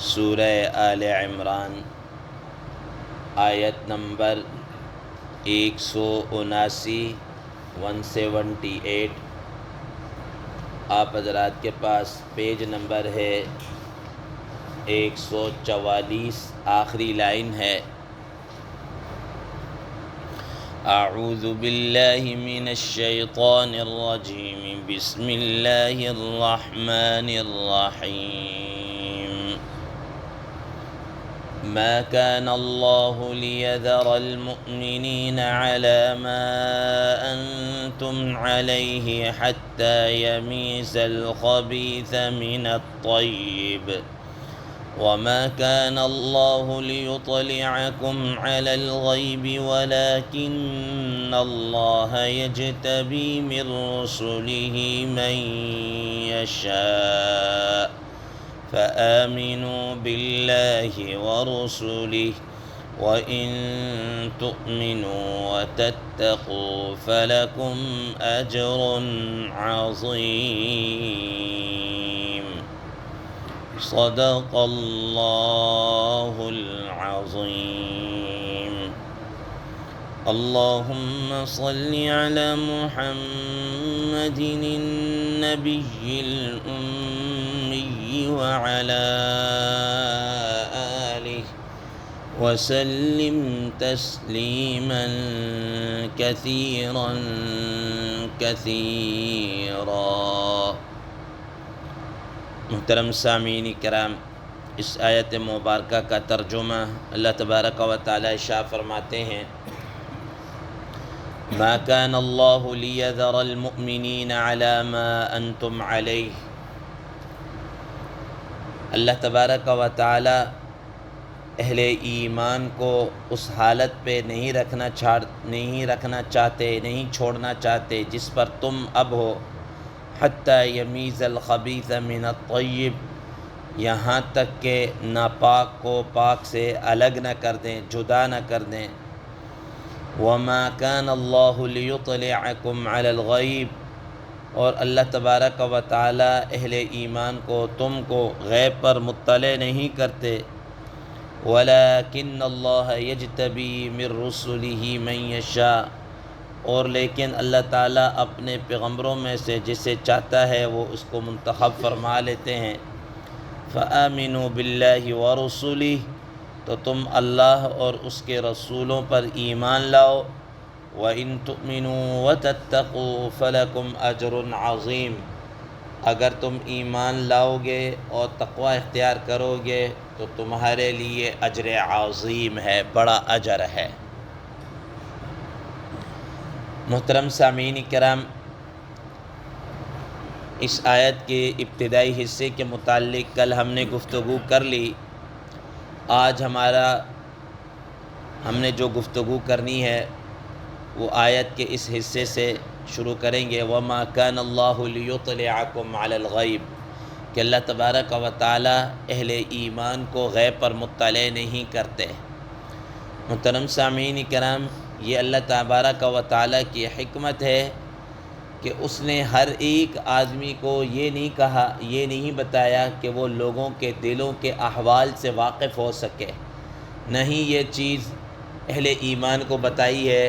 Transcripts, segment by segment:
سورہ آل عمران آیت نمبر 179 178۔ آپ حضرات کے پاس پیج نمبر ہے 144، آخری لائن ہے اعوذ باللہ من الشیطان الرجیم بسم اللہ الرحمن الرحیم ما كان الله ليذر المؤمنين على ما أنتم عليه حتى يميز الخبيث من الطيب وما كان الله ليطلعكم على الغيب ولكن الله يجتبي من رسله من يشاء فآمنوا بالله ورسله وإن تؤمنوا وتتقوا فلكم أجر عظيم صدق الله العظيم اللهم صل على محمد النبي الأمي وعلى آله وسلم تسليما كثيرا كثيرا۔ محترم سامعین کرام، اس آیت مبارکہ کا ترجمہ اللہ تبارک و تعالی ارشاد فرماتے ہیں ما كان اللہ لیذر المؤمنین علی ما انتم علیہ۔ اللہ تبارک و تعالی اہل ایمان کو اس حالت پہ نہیں رکھنا چاہتے، نہیں چھوڑنا چاہتے جس پر تم اب ہو، حتی یمیز الخبیث من الطیب، یہاں تک کہ ناپاک کو پاک سے الگ نہ کر دیں، جدا نہ کر دیں۔ وما كان اللہ لیطلعکم علی الغیب، اور اللہ تبارک و تعالی اہل ایمان کو، تم کو غیب پر مطلع نہیں کرتے۔ ولیکن اللہ یجتبی من رسلہ من یشاء، اور لیکن اللہ تعالیٰ اپنے پیغمبروں میں سے جسے چاہتا ہے وہ اس کو منتخب فرما لیتے ہیں۔ فآمنوا باللہ ورسلہ، تو تم اللہ اور اس کے رسولوں پر ایمان لاؤ۔ وَإِن تُؤْمِنُوا وَتَتَّقُوا فَلَكُمْ أَجْرٌ عَظِيمٌ، اگر تم ایمان لاؤ گے اور تقوی اختیار کرو گے تو تمہارے لیے اجر عظیم ہے، بڑا اجر ہے۔ محترم سامعین کرام، اس آیت کے ابتدائی حصے کے متعلق کل ہم نے گفتگو کر لی۔ آج ہم نے جو گفتگو کرنی ہے وہ آیت کے اس حصے سے شروع کریں گے۔ وَمَا كَانَ اللَّهُ لِيُطْلِعَكُمْ عَلَى الْغَيْبِ، کہ اللہ تبارک و تعالی اہل ایمان کو غیب پر مطلع نہیں کرتے۔ محترم سامعین کرام، یہ اللہ تبارک و تعالی کی حکمت ہے کہ اس نے ہر ایک آدمی کو یہ نہیں بتایا کہ وہ لوگوں کے دلوں کے احوال سے واقف ہو سکے، نہیں یہ چیز اہل ایمان کو بتائی ہے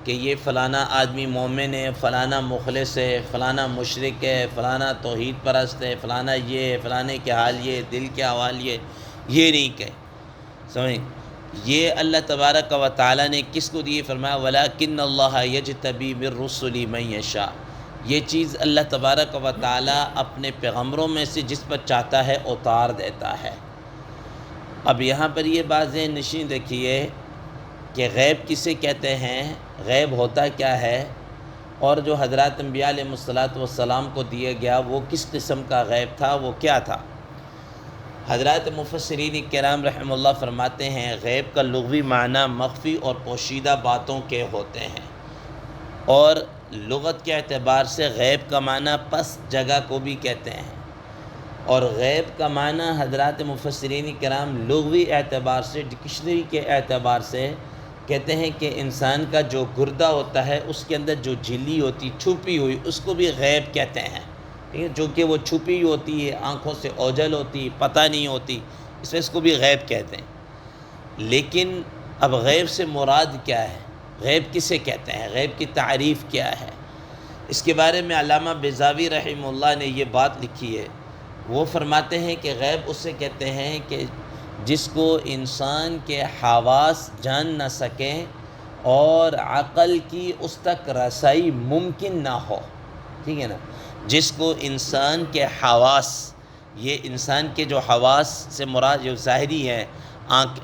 کہ یہ فلانا آدمی مومن ہے، فلانا مخلص ہے، فلانا مشرک ہے، فلانا توحید پرست ہے، فلانا یہ ہے، فلانے کے حال یہ، دل کے احوال یہ نہیں کہ سمجھیں۔ یہ اللہ تبارک و تعالیٰ نے کس کو دی؟ فرمایا وَلَٰكِنَّ اللَّهَ يَجْتَبِي مِن رُّسُلِهِ مَن يَشَاءُ، یہ چیز اللہ تبارک و تعالیٰ اپنے پیغمبروں میں سے جس پر چاہتا ہے اتار دیتا ہے۔ اب یہاں پر یہ بات ذہن نشین رکھیے کہ غیب کسے کہتے ہیں، غیب ہوتا کیا ہے، اور جو حضرات انبیاء علیہ السلام کو دیا گیا وہ کس قسم کا غیب تھا، وہ کیا تھا۔ حضرات مفسرین کرام رحمہ اللہ فرماتے ہیں غیب کا لغوی معنی مخفی اور پوشیدہ باتوں کے ہوتے ہیں، اور لغت کے اعتبار سے غیب کا معنی پس جگہ کو بھی کہتے ہیں، اور غیب کا معنی حضرات مفسرین کرام لغوی اعتبار سے، ڈکشنری کے اعتبار سے کہتے ہیں کہ انسان کا جو گردہ ہوتا ہے اس کے اندر جو جھلی ہوتی چھپی ہوئی اس کو بھی غیب کہتے ہیں، ٹھیک ہے، جو کہ وہ چھپی ہوتی ہے، آنکھوں سے اوجھل ہوتی، پتہ نہیں ہوتی، اس کو بھی غیب کہتے ہیں۔ لیکن اب غیب سے مراد کیا ہے؟ غیب کسے کہتے ہیں؟ غیب کی تعریف کیا ہے؟ اس کے بارے میں علامہ بیضاوی رحمہ اللہ نے یہ بات لکھی ہے۔ وہ فرماتے ہیں کہ غیب اسے کہتے ہیں کہ جس کو انسان کے حواس جان نہ سکیں اور عقل کی اس تک رسائی ممکن نہ ہو، ٹھیک ہے نا؟ جس کو انسان کے حواس، یہ انسان کے جو حواس سے مراد جو ظاہری ہیں،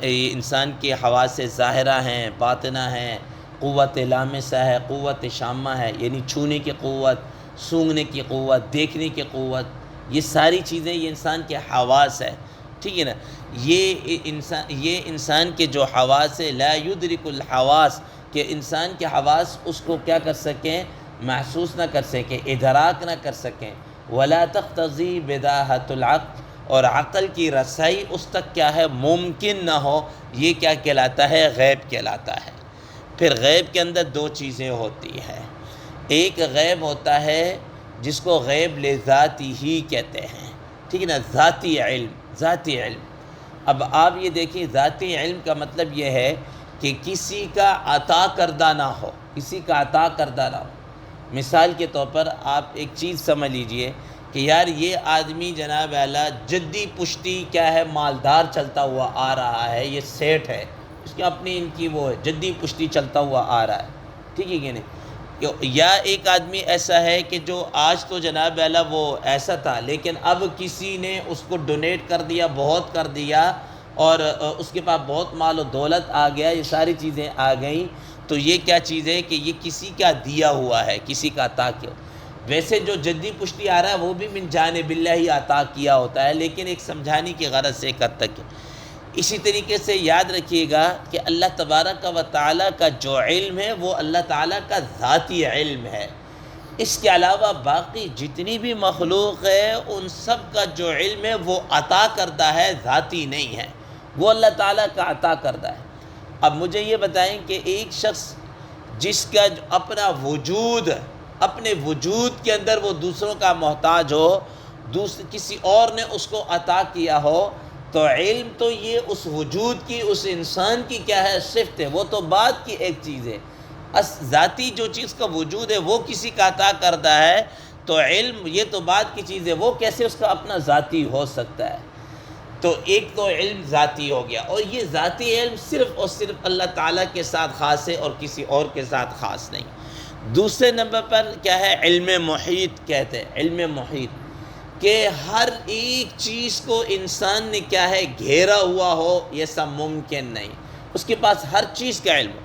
انسان کے حواس ظاہرہ ہیں، باطنہ ہیں، قوت لامسہ ہے، قوت شامہ ہے، یعنی چھونے کی قوت، سونگھنے کی قوت، دیکھنے کی قوت، یہ ساری چیزیں یہ انسان کے حواس ہے، ٹھیک ہے نا؟ یہ انسان کے جو حواس ہے، لا یدرک الحواس، کہ انسان کے حواس اس کو کیا کر سکیں؟ محسوس نہ کر سکیں، ادراک نہ کر سکیں۔ ولا تقتضی بداہۃ العقل، اور عقل کی رسائی اس تک کیا ہے؟ ممکن نہ ہو، یہ کیا کہلاتا ہے؟ غیب کہلاتا ہے۔ پھر غیب کے اندر دو چیزیں ہوتی ہیں۔ ایک غیب ہوتا ہے جس کو غیب لذاتی ہی کہتے ہیں، ٹھیک ہے نا؟ ذاتی علم، ذاتی علم۔ اب آپ یہ دیکھیں، ذاتی علم کا مطلب یہ ہے کہ کسی کا عطا کردہ نہ ہو، کسی کا عطا کردہ نہ ہو۔ مثال کے طور پر آپ ایک چیز سمجھ لیجئے کہ یار یہ آدمی جناب اعلیٰ جدی پشتی کیا ہے؟ مالدار چلتا ہوا آ رہا ہے، یہ سیٹھ ہے، اس کی اپنی ان کی وہ ہے، جدی پشتی چلتا ہوا آ رہا ہے، ٹھیک ہے کہ نہیں؟ یا ایک آدمی ایسا ہے کہ جو آج تو جناب اعلیٰ وہ ایسا تھا، لیکن اب کسی نے اس کو ڈونیٹ کر دیا، بہت کر دیا، اور اس کے پاس بہت مال و دولت آ گیا، یہ ساری چیزیں آ گئیں، تو یہ کیا چیز ہے کہ یہ کسی کا دیا ہوا ہے، کسی کا عطا کیا۔ ویسے جو جدی پشتی آ رہا ہے وہ بھی من جانب اللہ ہی عطا کیا ہوتا ہے، لیکن ایک سمجھانے کی غرض سے ایک حد تک۔ اسی طریقے سے یاد رکھیے گا کہ اللہ تبارک و تعالیٰ کا جو علم ہے وہ اللہ تعالیٰ کا ذاتی علم ہے۔ اس کے علاوہ باقی جتنی بھی مخلوق ہے ان سب کا جو علم ہے وہ عطا کردہ ہے، ذاتی نہیں ہے، وہ اللہ تعالیٰ کا عطا کردہ ہے۔ اب مجھے یہ بتائیں کہ ایک شخص جس کا اپنا وجود، اپنے وجود کے اندر وہ دوسروں کا محتاج ہو، کسی اور نے اس کو عطا کیا ہو، تو علم تو یہ اس وجود کی، اس انسان کی کیا ہے؟ صفت ہے، وہ تو بعد کی ایک چیز ہے۔ ذاتی جو چیز کا وجود ہے وہ کسی کا عطا کردہ ہے، تو علم یہ تو بعد کی چیز ہے، وہ کیسے اس کا اپنا ذاتی ہو سکتا ہے؟ تو ایک تو علم ذاتی ہو گیا، اور یہ ذاتی علم صرف اور صرف اللہ تعالیٰ کے ساتھ خاص ہے اور کسی اور کے ساتھ خاص نہیں۔ دوسرے نمبر پر کیا ہے؟ علم محیط کہتے ہیں، علم محیط، کہ ہر ایک چیز کو انسان نے کیا ہے؟ گھیرا ہوا ہو، یہ سب ممکن نہیں، اس کے پاس ہر چیز کا علم ہو۔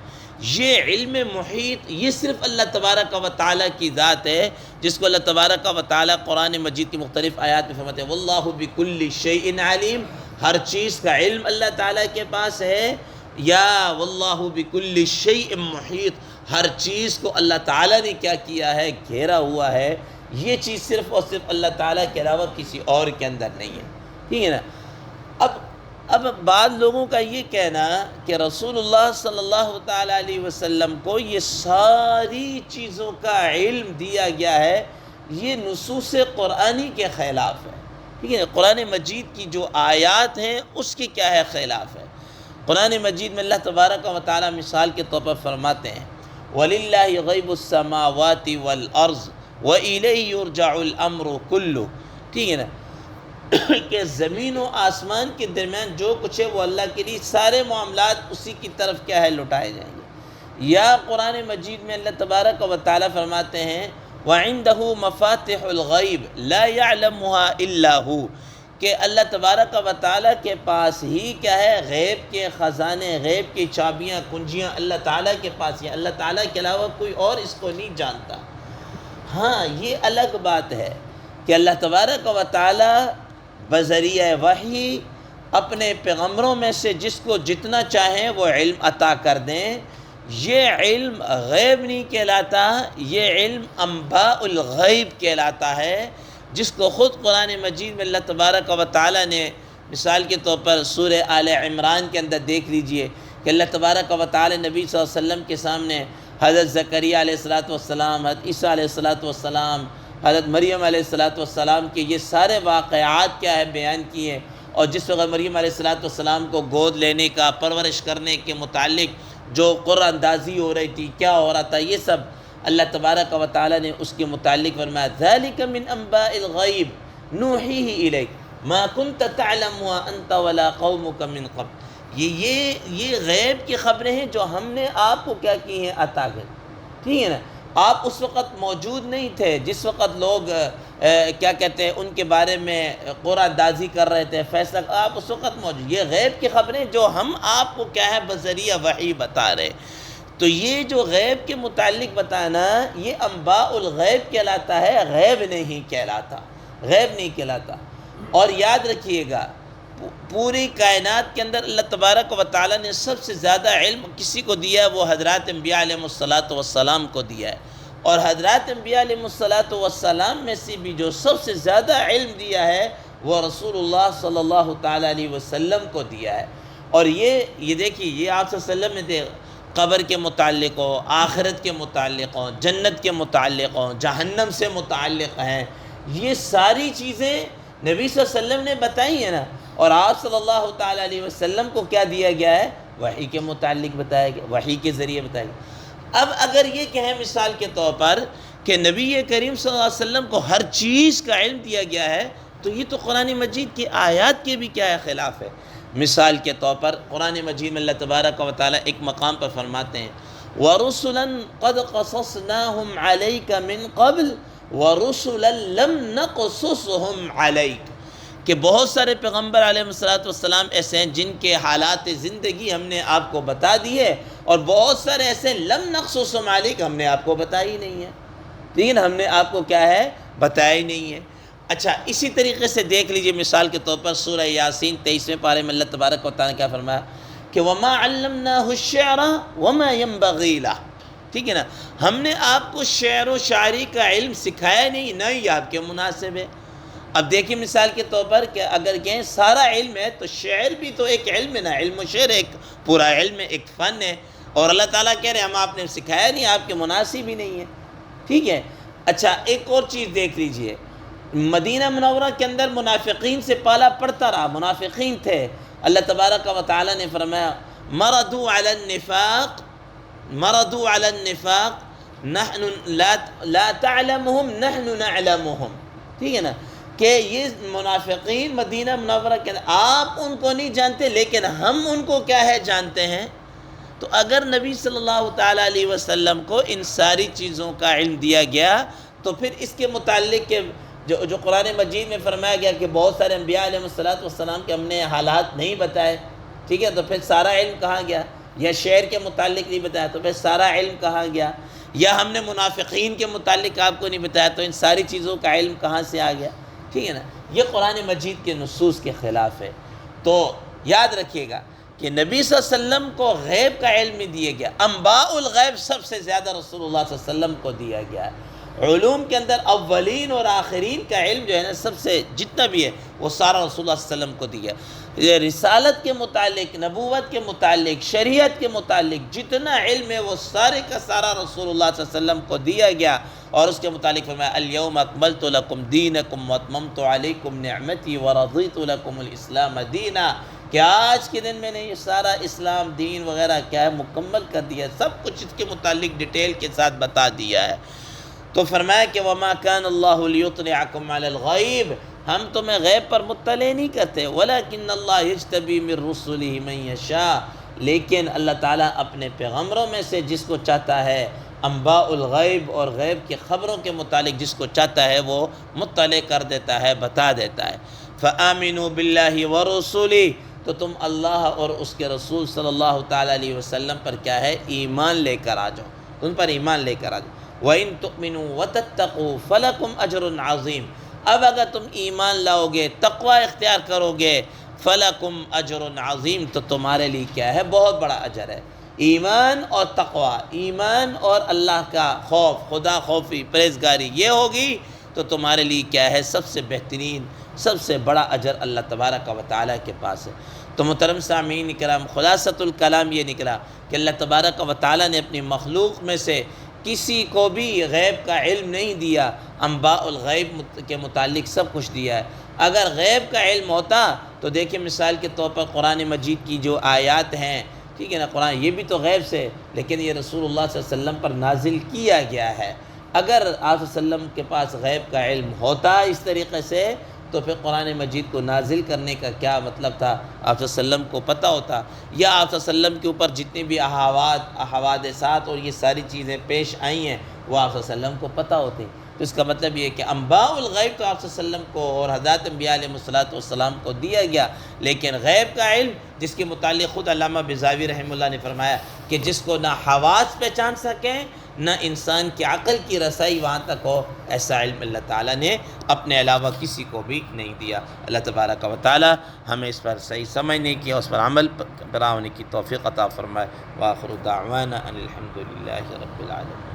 یہ علم محیط یہ صرف اللہ تبارک و تعالیٰ کی ذات ہے، جس کو اللہ تبارک و تعالیٰ قرآن مجید کی مختلف آیات میں فرماتے ہیں واللہ بکل شیء علیم، ہر چیز کا علم اللہ تعالیٰ کے پاس ہے، یا واللہ بکل شیء محیط، ہر چیز کو اللہ تعالیٰ نے کیا کیا ہے؟ گھیرا ہوا ہے۔ یہ چیز صرف اور صرف اللہ تعالیٰ کے علاوہ کسی اور کے اندر نہیں ہے، ٹھیک ہے نا؟ اب بعض لوگوں کا یہ کہنا کہ رسول اللہ صلی اللہ تعالیٰ علیہ وسلم کو یہ ساری چیزوں کا علم دیا گیا ہے، یہ نصوص قرآنی کے خلاف ہے، ٹھیک ہے؟ قرآن مجید کی جو آیات ہیں اس کی کیا ہے؟ خلاف ہے۔ قرآن مجید میں اللہ تبارک و تعالیٰ مثال کے طور پر فرماتے ہیں وَلِلَّهِ غَيْبُ السَّمَاوَاتِ وَالْأَرْضِ وَإِلَيْهِ يُرْجَعُ الْأَمْرُ كُلُّهُ، ٹھیک ہے نا؟ کہ زمین و آسمان کے درمیان جو کچھ ہے وہ اللہ کے لیے، سارے معاملات اسی کی طرف کیا ہے؟ لوٹائے جائیں گے۔ یا قرآن مجید میں اللہ تبارک و تعالیٰ فرماتے ہیں وَعِندَهُ مَفَاتِحُ الْغَيْبِ لَا يَعْلَمُهَا إِلَّا هُوَ، کہ اللہ تبارک و تعالیٰ کے پاس ہی کیا ہے؟ غیب کے خزانے، غیب کی چابیاں، کنجیاں اللہ تعالیٰ کے پاس ہیں، اللہ تعالیٰ کے علاوہ کوئی اور اس کو نہیں جانتا۔ ہاں یہ الگ بات ہے کہ اللہ تبارک و تعالیٰ بذریعہ وحی اپنے پیغمبروں میں سے جس کو جتنا چاہیں وہ علم عطا کر دیں، یہ علم غیب نہیں کہلاتا، یہ علم انباء الغیب کہلاتا ہے، جس کو خود قرآن مجید میں اللہ تبارک و تعالیٰ نے مثال کے طور پر سورہ آل عمران کے اندر دیکھ لیجئے کہ اللہ تبارک و تعالیٰ نبی صلی اللہ علیہ وسلم کے سامنے حضرت زکریہ علیہ السلام، حضرت عیسیٰ علیہ السلام، حضرت مریم علیہ السلام کے یہ سارے واقعات کیا ہے؟ بیان کیے، اور جس وقت مریم علیہ السلام کو گود لینے کا، پرورش کرنے کے متعلق جو قرآن اندازی ہو رہی تھی، کیا ہو رہا تھا، یہ سب اللہ تبارک و تعالیٰ نے اس کے متعلق فرمایا ذَلِكَ مِنْ أَنْبَاءِ الْغَيْبِ نُوحِيهِ إِلَيْكَ مَا كُنْتَ تَعْلَمُهَا أَنْتَ وَلَا قَوْمُكَ مِنْ قَبْلُ۔ یہ غیب کی خبریں ہیں جو ہم نے آپ کو کیا کی ہیں، عطا کر، ٹھیک ہے نا۔ آپ اس وقت موجود نہیں تھے جس وقت لوگ کیا کہتے ہیں ان کے بارے میں قرآن اندازی کر رہے تھے، فیصلہ، آپ اس وقت موجود۔ یہ غیب کی خبریں جو ہم آپ کو کیا ہے بذریعہ وحی بتا رہے۔ تو یہ جو غیب کے متعلق بتانا، یہ انباء الغیب کہلاتا ہے، غیب نہیں کہلاتا، غیب نہیں کہلاتا۔ اور یاد رکھیے گا، پوری کائنات کے اندر اللہ تبارک و تعالیٰ نے سب سے زیادہ علم کسی کو دیا ہے، وہ حضرات انبیاء علیہ الصلاۃ کو دیا ہے۔ اور حضرات انبیاء علیہ الصلاۃ میں سے بھی جو سب سے زیادہ علم دیا ہے وہ رسول اللہ صلی اللہ تعالیٰ علیہ وسلم کو دیا ہے۔ اور یہ دیکھیے، یہ آپ صلی اللہ علیہ وسلم نے قبر کے متعلق ہو، آخرت کے متعلق ہوں، جنت کے متعلق ہوں، جہنم سے متعلق ہیں، یہ ساری چیزیں نبی صلی اللہ علیہ وسلم نے بتائی ہیں نا۔ اور آپ صلی اللہ تعالیٰ علیہ وسلم کو کیا دیا گیا ہے، وحی کے متعلق بتایا گیا، وحی کے ذریعے بتایا گیا۔ اب اگر یہ کہیں مثال کے طور پر کہ نبی کریم صلی اللہ علیہ وسلم کو ہر چیز کا علم دیا گیا ہے، تو یہ تو قرآن مجید کی آیات کے بھی کیا ہے، خلاف ہے۔ مثال کے طور پر قرآن مجید میں اللہ تبارک و تعالیٰ ایک مقام پر فرماتے ہیں وَرُسُلًا قَدْ قَصَصْنَاهُمْ عَلَيْكَ مِنْ قَبْلِ وَرُسُلًا لَمْ نَقْصُصْهُمْ عَلَيْكَ، کہ بہت سارے پیغمبر علیہ السلام ایسے ہیں جن کے حالات زندگی ہم نے آپ کو بتا دی ہے، اور بہت سارے ایسے لم نقصصہم علیک، ہم نے آپ کو بتائی نہیں ہے، لیکن ہم نے آپ کو کیا ہے، بتایا ہی نہیں ہے۔ اچھا، اسی طریقے سے دیکھ لیجئے مثال کے طور پر سورہ یاسین 23ویں پارے میں اللہ تبارک و تعالیٰ نے کیا فرمایا کہ وَمَا عَلَّمْنَاهُ الشِّعْرَ وَمَا يَنبَغِي لَهُ، ٹھیک ہے نا، ہم نے آپ کو شعر و شاعری کا علم سکھایا نہیں، نہ ہی آپ کے مناسب ہے۔ اب دیکھیں مثال کے طور پر کہ اگر کہیں سارا علم ہے تو شعر بھی تو ایک علم ہے نا، علم و شعر ایک پورا علم ہے، ایک فن ہے، اور اللہ تعالیٰ کہہ رہے ہیں ہم آپ نے سکھایا نہیں، آپ کے مناسب ہی نہیں ہے، ٹھیک ہے۔ اچھا، ایک اور چیز دیکھ لیجئے، مدینہ منورہ کے اندر منافقین سے پالا پڑتا رہا، منافقین تھے، اللہ تبارک و تعالیٰ نے فرمایا مردوا علی النفاق نحن لا تعلمهم نحن نعلمهم، ٹھیک ہے نا، کہ یہ منافقین مدینہ منورہ کے اندر آپ ان کو نہیں جانتے لیکن ہم ان کو کیا ہے، جانتے ہیں۔ تو اگر نبی صلی اللہ تعالیٰ علیہ وسلم کو ان ساری چیزوں کا علم دیا گیا تو پھر اس کے متعلق جو قرآن مجید میں فرمایا گیا کہ بہت سارے انبیاء علیہ السلام کے ہم نے حالات نہیں بتائے، ٹھیک ہے، تو پھر سارا علم کہاں گیا؟ یا شعر کے متعلق نہیں بتایا تو پھر سارا علم کہاں گیا؟ یا ہم نے منافقین کے متعلق آپ کو نہیں بتایا تو ان ساری چیزوں کا علم کہاں سے آ گیا؟ ٹھیک ہے نا، یہ قرآن مجید کے نصوص کے خلاف ہے۔ تو یاد رکھیے گا کہ نبی صلی اللہ علیہ وسلم کو غیب کا علم نہیں دیا گیا، انباء الغیب سب سے زیادہ رسول اللہ صلی اللہ علیہ وسلم کو دیا گیا ہے۔ علوم کے اندر اولین اور آخرین کا علم جو ہے نا، سب سے جتنا بھی ہے وہ سارا رسول اللہ صلی اللہ علیہ وسلم کو دیا۔ یہ رسالت کے متعلق، نبوت کے متعلق، شریعت کے متعلق جتنا علم ہے وہ سارے کا سارا رسول اللہ صلی اللہ علیہ وسلم کو دیا گیا، اور اس کے متعلق فرمایا الیوم اکملت لکم دینکم واتممت علیکم نعمتی ورضیت لکم الاسلام دینا، کہ آج کے دن میں نے یہ سارا اسلام دین وغیرہ کیا ہے مکمل کر دیا، سب کچھ اس کے متعلق ڈیٹیل کے ساتھ بتا دیا ہے۔ تو فرمایا کہ وَمَا كَانَ اللَّهُ لِيُطْلِعَكُمْ عَلَى الْغَيْبِ، ہم تمہیں غیب پر مطلع نہیں کرتے، وَلَكِنَّ اللَّهَ يَجْتَبِي مِن رُّسُلِهِ مَن يَشَاءُ، لیکن اللہ تعالیٰ اپنے پیغمبروں میں سے جس کو چاہتا ہے انباء الغیب اور غیب کی خبروں کے متعلق جس کو چاہتا ہے وہ مطلع کر دیتا ہے، بتا دیتا ہے۔ فَآمِنُوا بِاللَّهِ وَرُسُلِهِ، تو تم اللہ اور اس کے رسول صلی اللہ تعالیٰ علیہ وسلم پر کیا ہے، ایمان لے کر آ جاؤ، ان پر ایمان لے کر آ جاؤ۔ وَإِن تُؤْمِنُوا وَتَتَّقُوا فَلَكُمْ أَجْرٌ عَظِيمٌ، اب اگر تم ایمان لاؤ گے، تقوی اختیار کرو گے، فَلَكُمْ أَجْرٌ عَظِيمٌ، تو تمہارے لیے کیا ہے، بہت بڑا اجر ہے۔ ایمان اور تقوی، ایمان اور اللہ کا خوف، خدا خوفی، پرہیزگاری یہ ہوگی تو تمہارے لیے کیا ہے، سب سے بہترین، سب سے بڑا اجر اللہ تبارک و تعالیٰ کے پاس ہے۔ تو محترم سامعین کرام، خلاصۃ الکلام یہ نکلا کہ اللہ تبارک و تعالیٰ نے اپنی مخلوق میں سے کسی کو بھی غیب کا علم نہیں دیا، انباء الغیب کے متعلق سب کچھ دیا ہے۔ اگر غیب کا علم ہوتا تو دیکھیں مثال کے طور پر قرآن مجید کی جو آیات ہیں، ٹھیک ہے نا، قرآن یہ بھی تو غیب سے، لیکن یہ رسول اللہ صلی اللہ علیہ وسلم پر نازل کیا گیا ہے۔ اگر آپ صلی اللہ علیہ وسلم کے پاس غیب کا علم ہوتا اس طریقے سے تو پھر قرآن مجید کو نازل کرنے کا کیا مطلب تھا، آپ صلی اللہ علیہ وسلم کو پتہ ہوتا، یا آپ صلی اللہ علیہ وسلم کے اوپر جتنی بھی حوادثات اور یہ ساری چیزیں پیش آئی ہیں وہ آپ صلی اللہ علیہ وسلم کو پتہ ہوتی۔ تو اس کا مطلب یہ ہے کہ انباء الغیب تو آپ صلی اللہ علیہ وسلم کو اور حضرات انبیاء علیہ السلام کو دیا گیا، لیکن غیب کا علم جس کے متعلق خود علامہ بیضاوی رحمہ اللہ نے فرمایا کہ جس کو نہ حواس پہچان سکیں نہ انسان کی عقل کی رسائی وہاں تک ہو، ایسا علم اللہ تعالیٰ نے اپنے علاوہ کسی کو بھی نہیں دیا۔ اللہ تبارک و تعالیٰ ہمیں اس پر صحیح سمجھنے کی اور اس پر عمل پیرا ہونے کی توفیق عطا فرمائے۔ وآخر دعوانا ان الحمد للہ رب العالمین۔